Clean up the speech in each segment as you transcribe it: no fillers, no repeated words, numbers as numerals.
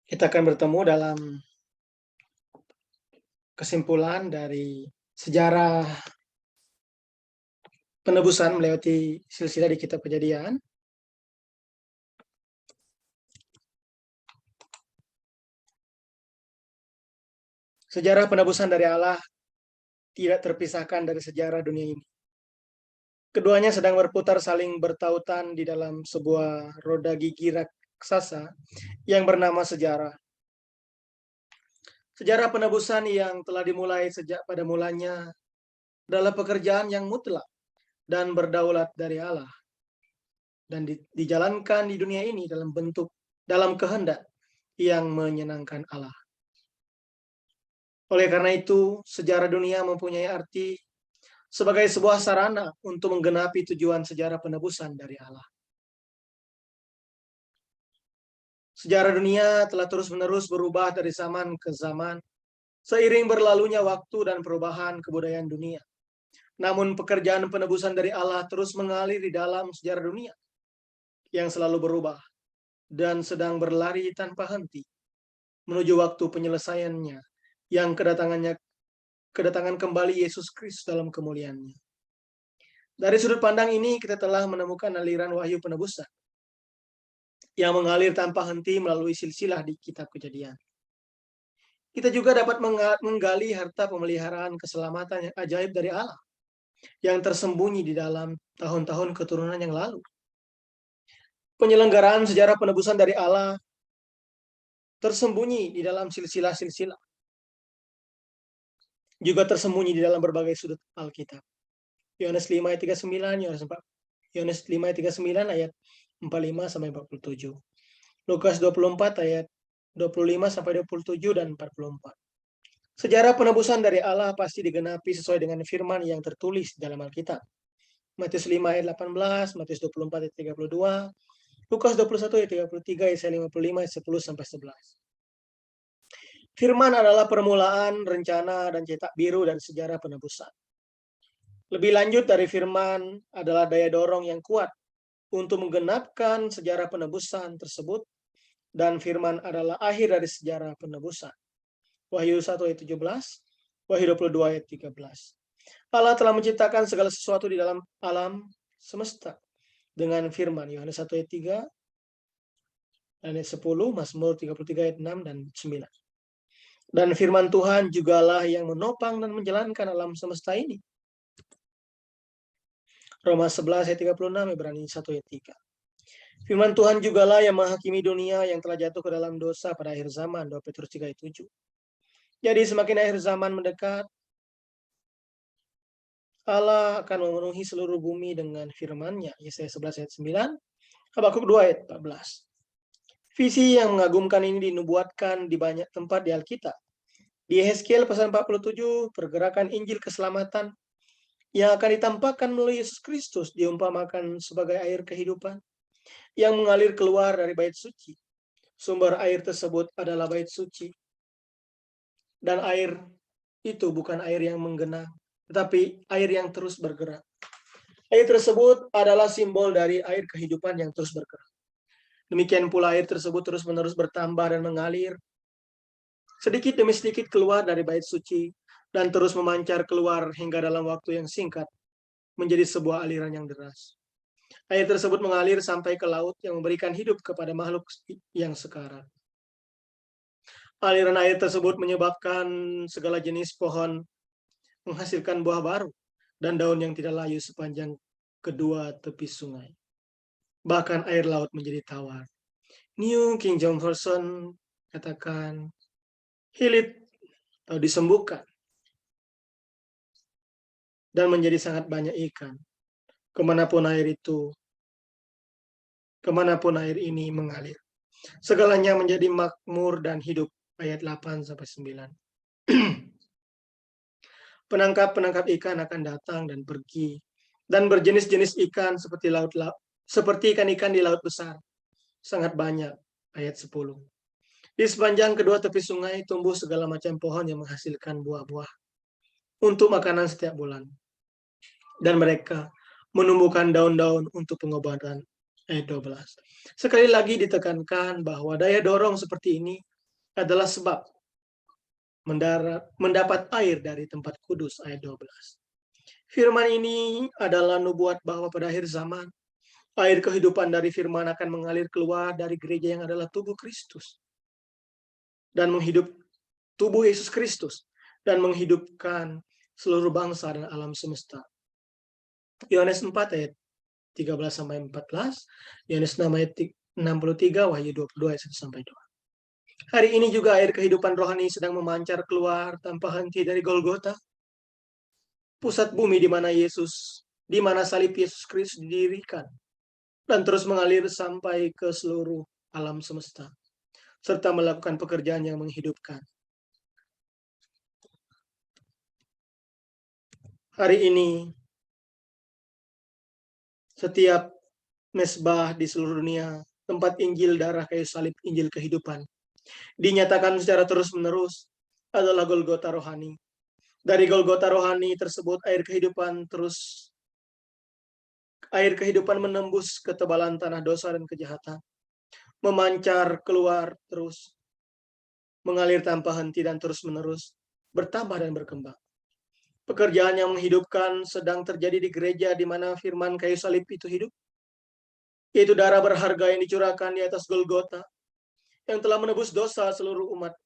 Kita akan bertemu dalam kesimpulan dari sejarah penebusan melewati silsilah di kitab Kejadian. Sejarah penebusan dari Allah tidak terpisahkan dari sejarah dunia ini. Keduanya sedang berputar saling bertautan di dalam sebuah roda gigi raksasa yang bernama sejarah. Sejarah penebusan yang telah dimulai sejak pada mulanya adalah pekerjaan yang mutlak dan berdaulat dari Allah dan dijalankan di dunia ini dalam kehendak yang menyenangkan Allah. Oleh karena itu, sejarah dunia mempunyai arti sebagai sebuah sarana untuk menggenapi tujuan sejarah penebusan dari Allah. Sejarah dunia telah terus-menerus berubah dari zaman ke zaman, seiring berlalunya waktu dan perubahan kebudayaan dunia. Namun pekerjaan penebusan dari Allah terus mengalir di dalam sejarah dunia, yang selalu berubah, dan sedang berlari tanpa henti, menuju waktu penyelesaiannya, yang kedatangan kembali Yesus Kristus dalam kemuliaannya. Dari sudut pandang ini, kita telah menemukan aliran wahyu penebusan yang mengalir tanpa henti melalui silsilah di kitab Kejadian. Kita juga dapat menggali harta pemeliharaan keselamatan yang ajaib dari Allah, yang tersembunyi di dalam tahun-tahun keturunan yang lalu. Penyelenggaraan sejarah penebusan dari Allah tersembunyi di dalam silsilah-silsilah, juga tersembunyi di dalam berbagai sudut Alkitab. Yohanes 5 ayat 39, Yohanes 5 ayat 39 ayat 45 sampai 47. Lukas 24 ayat 25 sampai 27 dan 44. Sejarah penebusan dari Allah pasti digenapi sesuai dengan firman yang tertulis dalam Alkitab. Matius 5 ayat 18, Matius 24 ayat 32, Lukas 21 ayat 33, Yesaya 55 ayat 10 sampai 11. Firman adalah permulaan, rencana, dan cetak biru dari sejarah penebusan. Lebih lanjut dari firman adalah daya dorong yang kuat untuk menggenapkan sejarah penebusan tersebut, dan firman adalah akhir dari sejarah penebusan. Wahyu 1 ayat 17, Wahyu 22 ayat 13. Allah telah menciptakan segala sesuatu di dalam alam semesta dengan firman. Yohanes 1 ayat 3, ayat 10, Mazmur 33 ayat 6 dan 9. Dan firman Tuhan jugalah yang menopang dan menjalankan alam semesta ini. Roma 11 ayat 36, Ibrani 1 ayat 3. Firman Tuhan jugalah yang menghakimi dunia yang telah jatuh ke dalam dosa pada akhir zaman. 2 Petrus 3 ayat 7. Jadi semakin akhir zaman mendekat, Allah akan memenuhi seluruh bumi dengan firman-Nya. Yesaya 11 ayat 9, Habakuk 2 ayat 14. Visi yang mengagumkan ini dinubuatkan di banyak tempat di Alkitab. Di Yeskiel pasal 47, pergerakan Injil keselamatan yang akan ditampakkan melalui Yesus Kristus diumpamakan sebagai air kehidupan yang mengalir keluar dari bait suci. Sumber air tersebut adalah bait suci. Dan air itu bukan air yang menggenang, tetapi air yang terus bergerak. Air tersebut adalah simbol dari air kehidupan yang terus bergerak. Demikian pula air tersebut terus-menerus bertambah dan mengalir, sedikit demi sedikit keluar dari bait suci, dan terus memancar keluar hingga dalam waktu yang singkat menjadi sebuah aliran yang deras. Air tersebut mengalir sampai ke laut yang memberikan hidup kepada makhluk yang sekarat. Aliran air tersebut menyebabkan segala jenis pohon menghasilkan buah baru dan daun yang tidak layu sepanjang kedua tepi sungai. Bahkan air laut menjadi tawar. New King James Version katakan healed atau disembuhkan dan menjadi sangat banyak ikan kemanapun air ini mengalir. Segalanya menjadi makmur dan hidup. Ayat 8 sampai 9. Penangkap-penangkap ikan akan datang dan pergi, dan berjenis-jenis ikan seperti ikan-ikan di laut besar, sangat banyak. Ayat 10. Di sepanjang kedua tepi sungai tumbuh segala macam pohon yang menghasilkan buah-buah untuk makanan setiap bulan. Dan mereka menumbuhkan daun-daun untuk pengobatan. Ayat 12. Sekali lagi ditekankan bahwa daya dorong seperti ini adalah sebab mendapat air dari tempat kudus, ayat 12. Firman ini adalah nubuat bahwa pada akhir zaman, air kehidupan dari firman akan mengalir keluar dari gereja yang adalah tubuh Kristus. Dan tubuh Yesus Kristus. Dan menghidupkan seluruh bangsa dan alam semesta. Yohanes 4 ayat 13-14. Yohanes 6 ayat 63, Wahyu 22 ayat 1-2. Hari ini juga air kehidupan rohani sedang memancar keluar tanpa henti dari Golgota, pusat bumi di mana salib Yesus Kristus didirikan, dan terus mengalir sampai ke seluruh alam semesta, serta melakukan pekerjaan yang menghidupkan. Hari ini, setiap mesbah di seluruh dunia, tempat Injil darah kayu salib, Injil kehidupan, dinyatakan secara terus-menerus adalah Golgota rohani. Dari Golgota rohani tersebut, air kehidupan menembus ketebalan tanah dosa dan kejahatan, memancar keluar terus, mengalir tanpa henti dan terus-menerus, bertambah dan berkembang. Pekerjaan yang menghidupkan sedang terjadi di gereja di mana firman kayu salib itu hidup, yaitu darah berharga yang dicurahkan di atas Golgota, yang telah menebus dosa seluruh umat,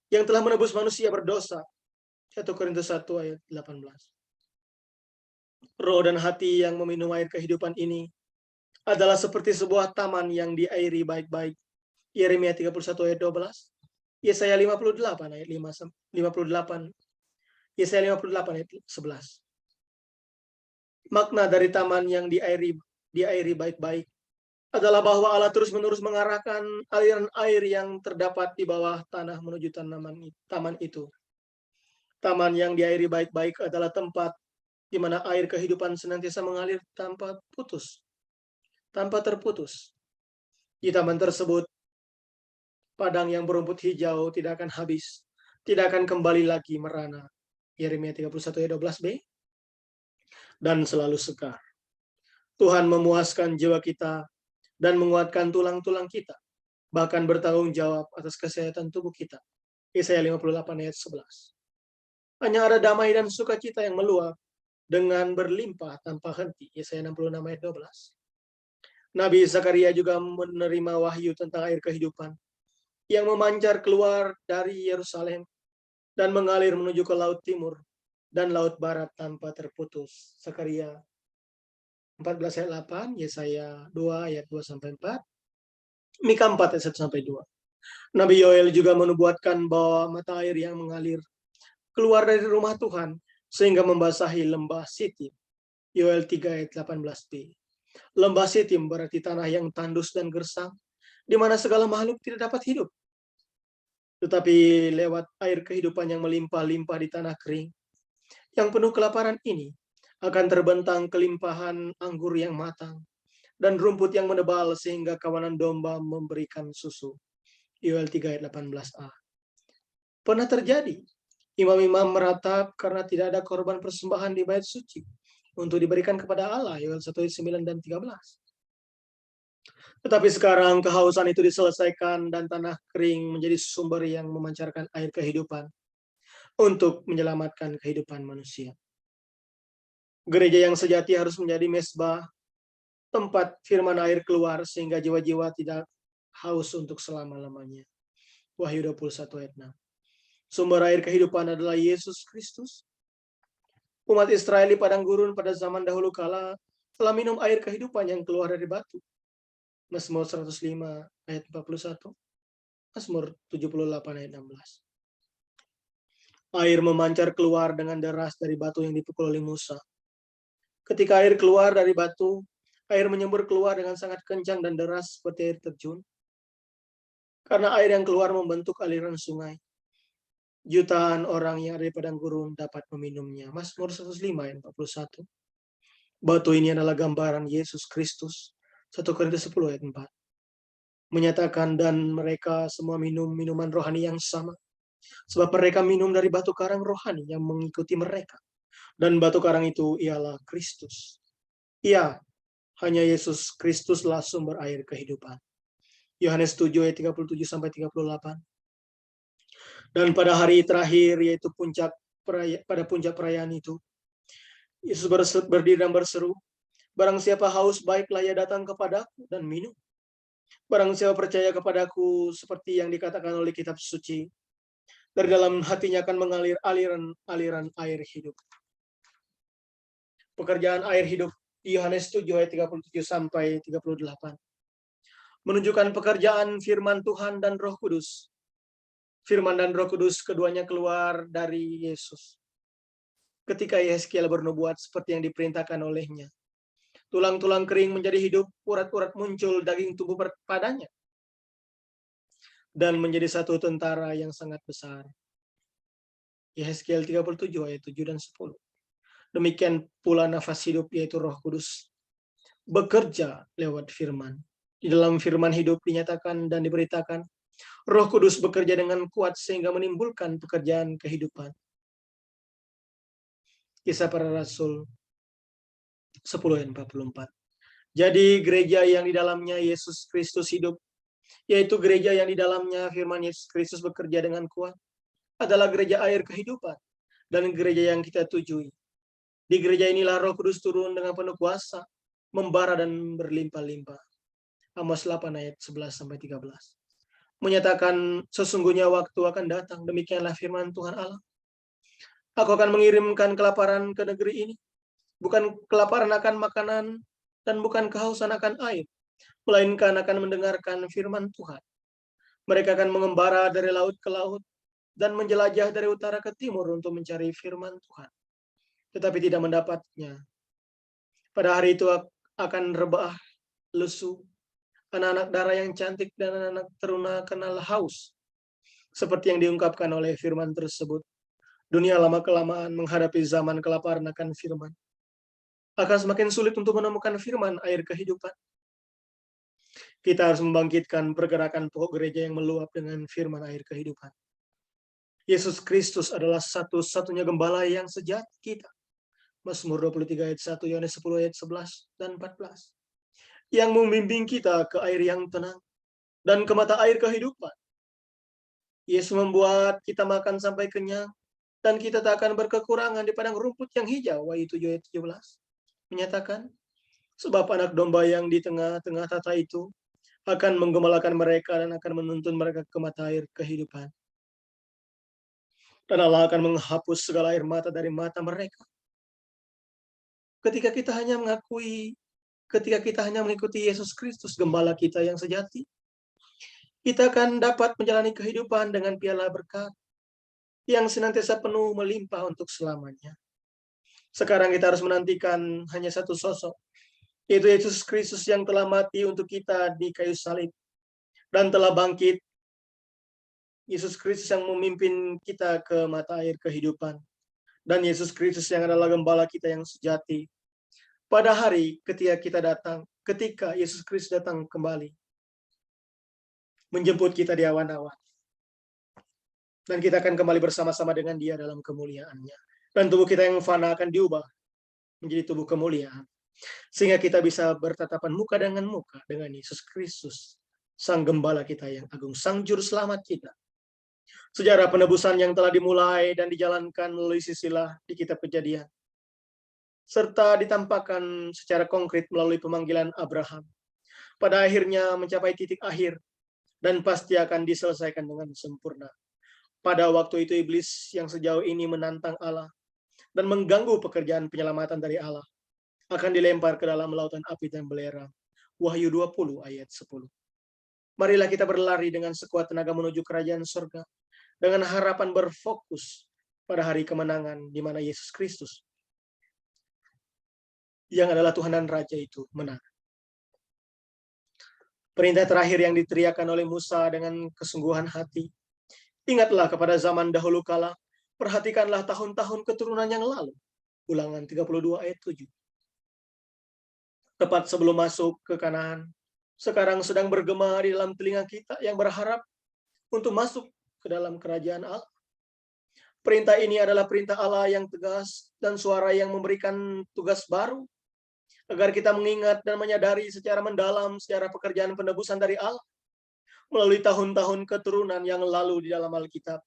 yang telah menebus manusia berdosa. 1 Korintus 1 ayat 18. Roh dan hati yang meminum air kehidupan ini adalah seperti sebuah taman yang diairi baik-baik. Yeremia 31 ayat 12. Yesaya 58 ayat 58. Yesaya 58 ayat 11. Makna dari taman yang diairi baik-baik adalah bahwa Allah terus-menerus mengarahkan aliran air yang terdapat di bawah tanah menuju taman itu. Taman yang diairi baik-baik adalah tempat di mana air kehidupan senantiasa mengalir tanpa terputus. Di taman tersebut, padang yang berumput hijau tidak akan habis, tidak akan kembali lagi merana. Yeremia 31 ayat 12b. Dan selalu segar. Tuhan memuaskan jiwa kita dan menguatkan tulang-tulang kita, bahkan bertanggung jawab atas kesehatan tubuh kita. Yesaya 58 ayat 11. Hanya ada damai dan sukacita yang meluap dengan berlimpah tanpa henti. Yesaya 66 ayat 12. Nabi Zakaria juga menerima wahyu tentang air kehidupan yang memancar keluar dari Yerusalem dan mengalir menuju ke laut timur dan laut barat tanpa terputus. Zakaria 14 ayat 8, Yesaya 2 ayat 2-4, Mika 4 ayat 1-2. Nabi Yoel juga menubuatkan bahwa mata air yang mengalir keluar dari rumah Tuhan sehingga membasahi lembah Sitim. Yoel 3 ayat 18b. Lembah Sitim berarti tanah yang tandus dan gersang, di mana segala makhluk tidak dapat hidup. Tetapi lewat air kehidupan yang melimpah-limpah di tanah kering, yang penuh kelaparan ini, akan terbentang kelimpahan anggur yang matang, dan rumput yang menebal sehingga kawanan domba memberikan susu. Yoel 3 ayat 18a. Pernah terjadi, imam-imam meratap karena tidak ada korban persembahan di bait suci untuk diberikan kepada Allah. Yoel 1 ayat 9 dan 13. Tetapi sekarang kehausan itu diselesaikan dan tanah kering menjadi sumber yang memancarkan air kehidupan untuk menyelamatkan kehidupan manusia. Gereja yang sejati harus menjadi mesbah, tempat firman air keluar sehingga jiwa-jiwa tidak haus untuk selama-lamanya. Wahyu 21 ayat 6. Sumber air kehidupan adalah Yesus Kristus. Umat Israel di padang gurun pada zaman dahulu kala telah minum air kehidupan yang keluar dari batu. Mazmur 105 ayat 41. Mazmur 78 ayat 16. Air memancar keluar dengan deras dari batu yang dipukul oleh Musa. Ketika air keluar dari batu, air menyembur keluar dengan sangat kencang dan deras seperti air terjun. Karena air yang keluar membentuk aliran sungai. Jutaan orang yang ada di padang gurun dapat meminumnya. Mazmur 105 ayat 41. Batu ini adalah gambaran Yesus Kristus. 1 Korintus 10 ayat 4. Menyatakan dan mereka semua minum minuman rohani yang sama. Sebab mereka minum dari batu karang rohani yang mengikuti mereka. Dan batu karang itu ialah Kristus. Ia, hanya Yesus Kristuslah sumber air kehidupan. Yohanes 7 ayat 37-38. Dan pada hari terakhir, yaitu pada puncak perayaan itu, Yesus berdiri dan berseru, "Barang siapa haus, baiklah ia datang kepadaku dan minum. Barang siapa percaya kepadaku, seperti yang dikatakan oleh kitab suci, dari dalam hatinya akan mengalir aliran air hidup." Pekerjaan air hidup di Yohanes 7 ayat 37 sampai 38 menunjukkan pekerjaan firman Tuhan dan Roh Kudus. Firman dan Roh Kudus keduanya keluar dari Yesus ketika Yeskiel bernubuat seperti yang diperintahkan olehnya. Tulang-tulang kering menjadi hidup, urat-urat muncul, daging tubuh padanya, dan menjadi satu tentara yang sangat besar. Yeskiel 37 ayat 7 dan 10. Demikian pula nafas hidup, yaitu Roh Kudus, bekerja lewat firman. Di dalam firman hidup dinyatakan dan diberitakan, Roh Kudus bekerja dengan kuat sehingga menimbulkan pekerjaan kehidupan. Kisah Para Rasul 10 ayat 44. Jadi gereja yang di dalamnya Yesus Kristus hidup, yaitu gereja yang di dalamnya firman Yesus Kristus bekerja dengan kuat, adalah gereja air kehidupan dan gereja yang kita tujui. Di gereja inilah Roh Kudus turun dengan penuh kuasa, membara dan berlimpah-limpah. Amos 8 ayat 11 sampai 13. Menyatakan sesungguhnya waktu akan datang, demikianlah firman Tuhan Allah. Aku akan mengirimkan kelaparan ke negeri ini, bukan kelaparan akan makanan dan bukan kehausan akan air, melainkan akan mendengarkan firman Tuhan. Mereka akan mengembara dari laut ke laut dan menjelajah dari utara ke timur untuk mencari firman Tuhan, tetapi tidak mendapatnya. Pada hari itu akan rebah, lesu, anak-anak darah yang cantik dan anak-anak teruna kenal haus. Seperti yang diungkapkan oleh firman tersebut, dunia lama-kelamaan menghadapi zaman kelaparan akan firman. Akan semakin sulit untuk menemukan firman air kehidupan. Kita harus membangkitkan pergerakan pokok gereja yang meluap dengan firman air kehidupan. Yesus Kristus adalah satu-satunya gembala yang sejati kita. Mazmur 23 ayat 1, Yohanes 10 ayat 11 dan 14. Yang membimbing kita ke air yang tenang dan ke mata air kehidupan. Yesus membuat kita makan sampai kenyang, dan kita tak akan berkekurangan di padang rumput yang hijau. Wahyu 7 ayat 17 menyatakan, sebab anak domba yang di tengah-tengah tata itu akan menggembalakan mereka dan akan menuntun mereka ke mata air kehidupan. Dan Allah akan menghapus segala air mata dari mata mereka. Ketika kita hanya mengikuti Yesus Kristus, gembala kita yang sejati, kita akan dapat menjalani kehidupan dengan piala berkat yang senantiasa penuh melimpah untuk selamanya. Sekarang kita harus menantikan hanya satu sosok, yaitu Yesus Kristus yang telah mati untuk kita di kayu salib dan telah bangkit. Yesus Kristus yang memimpin kita ke mata air kehidupan, dan Yesus Kristus yang adalah gembala kita yang sejati. Pada hari ketika Yesus Kristus datang kembali, menjemput kita di awan-awan, dan kita akan kembali bersama-sama dengan Dia dalam kemuliaannya. Dan tubuh kita yang fana akan diubah menjadi tubuh kemuliaan, sehingga kita bisa bertatapan muka dengan muka dengan Yesus Kristus, Sang Gembala kita yang agung, Sang Juru Selamat kita. Sejarah penebusan yang telah dimulai dan dijalankan melalui silsilah di kitab Kejadian, serta ditampakkan secara konkret melalui pemanggilan Abraham, pada akhirnya mencapai titik akhir dan pasti akan diselesaikan dengan sempurna. Pada waktu itu iblis yang sejauh ini menantang Allah dan mengganggu pekerjaan penyelamatan dari Allah akan dilempar ke dalam lautan api dan belerang. Wahyu 20 ayat 10. Marilah kita berlari dengan sekuat tenaga menuju kerajaan surga dengan harapan berfokus pada hari kemenangan di mana Yesus Kristus yang adalah Tuhan dan Raja itu menang. Perintah terakhir yang diteriakkan oleh Musa dengan kesungguhan hati, ingatlah kepada zaman dahulu kala, perhatikanlah tahun-tahun keturunan yang lalu. Ulangan 32 ayat 7. Tepat sebelum masuk ke Kanaan, sekarang sedang bergema di dalam telinga kita yang berharap untuk masuk ke dalam kerajaan Allah. Perintah ini adalah perintah Allah yang tegas dan suara yang memberikan tugas baru agar kita mengingat dan menyadari secara mendalam sejarah pekerjaan penebusan dari Allah melalui tahun-tahun keturunan yang lalu di dalam Alkitab.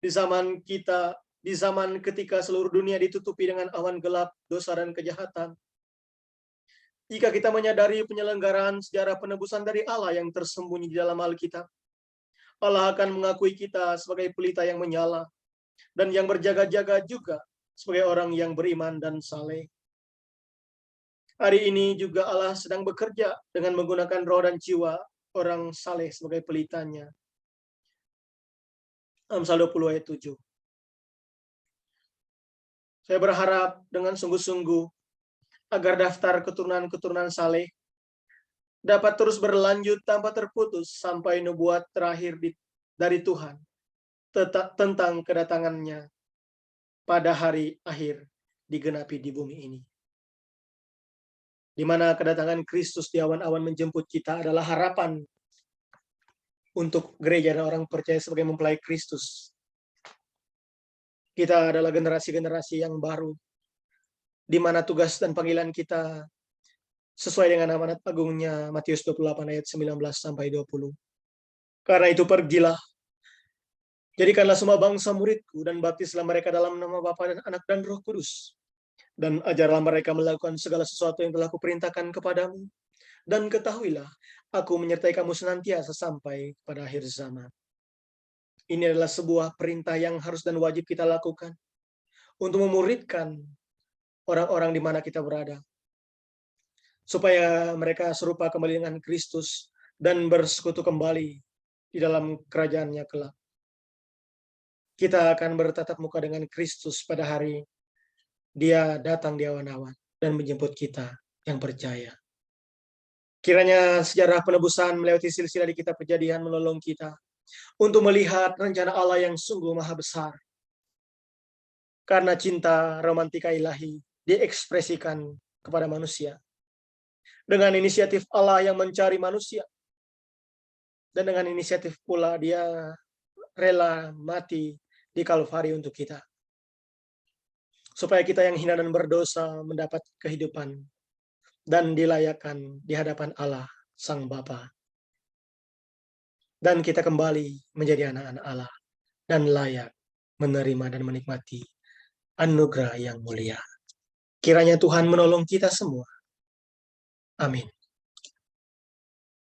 Di zaman ketika seluruh dunia ditutupi dengan awan gelap, dosa dan kejahatan. Jika kita menyadari penyelenggaraan sejarah penebusan dari Allah yang tersembunyi di dalam Alkitab, Allah akan mengakui kita sebagai pelita yang menyala dan yang berjaga-jaga juga sebagai orang yang beriman dan saleh. Hari ini juga Allah sedang bekerja dengan menggunakan roh dan jiwa orang saleh sebagai pelitanya. Amsal 20 ayat 7. Saya berharap dengan sungguh-sungguh agar daftar keturunan-keturunan saleh dapat terus berlanjut tanpa terputus sampai nubuat terakhir dari Tuhan tentang kedatangannya pada hari akhir digenapi di bumi ini. Di mana kedatangan Kristus di awan-awan menjemput kita adalah harapan untuk gereja dan orang percaya sebagai mempelai Kristus. Kita adalah generasi-generasi yang baru, di mana tugas dan panggilan kita sesuai dengan amanat agungnya Matius 28 ayat 19 sampai 20. Karena itu pergilah, jadikanlah semua bangsa muridku dan baptislah mereka dalam nama Bapa dan Anak dan Roh Kudus. Dan ajarlah mereka melakukan segala sesuatu yang telah kuperintahkan kepadamu. Dan ketahuilah, aku menyertai kamu senantiasa sampai pada akhir zaman. Ini adalah sebuah perintah yang harus dan wajib kita lakukan untuk memuridkan orang-orang di mana kita berada, supaya mereka serupa kembali dengan Kristus dan bersekutu kembali di dalam kerajaan-Nya kelak. Kita akan bertatap muka dengan Kristus pada hari Dia datang di awan-awan dan menjemput kita yang percaya. Kiranya sejarah penebusan melewati silsilah di kitab Kejadian menolong kita untuk melihat rencana Allah yang sungguh maha besar. Karena cinta romantika ilahi diekspresikan kepada manusia. Dengan inisiatif Allah yang mencari manusia. Dan dengan inisiatif pula Dia rela mati di Kalvari untuk kita. Supaya kita yang hina dan berdosa mendapat kehidupan dan dilayakkan di hadapan Allah Sang Bapa. Dan kita kembali menjadi anak-anak Allah dan layak menerima dan menikmati anugerah yang mulia. Kiranya Tuhan menolong kita semua. Amin.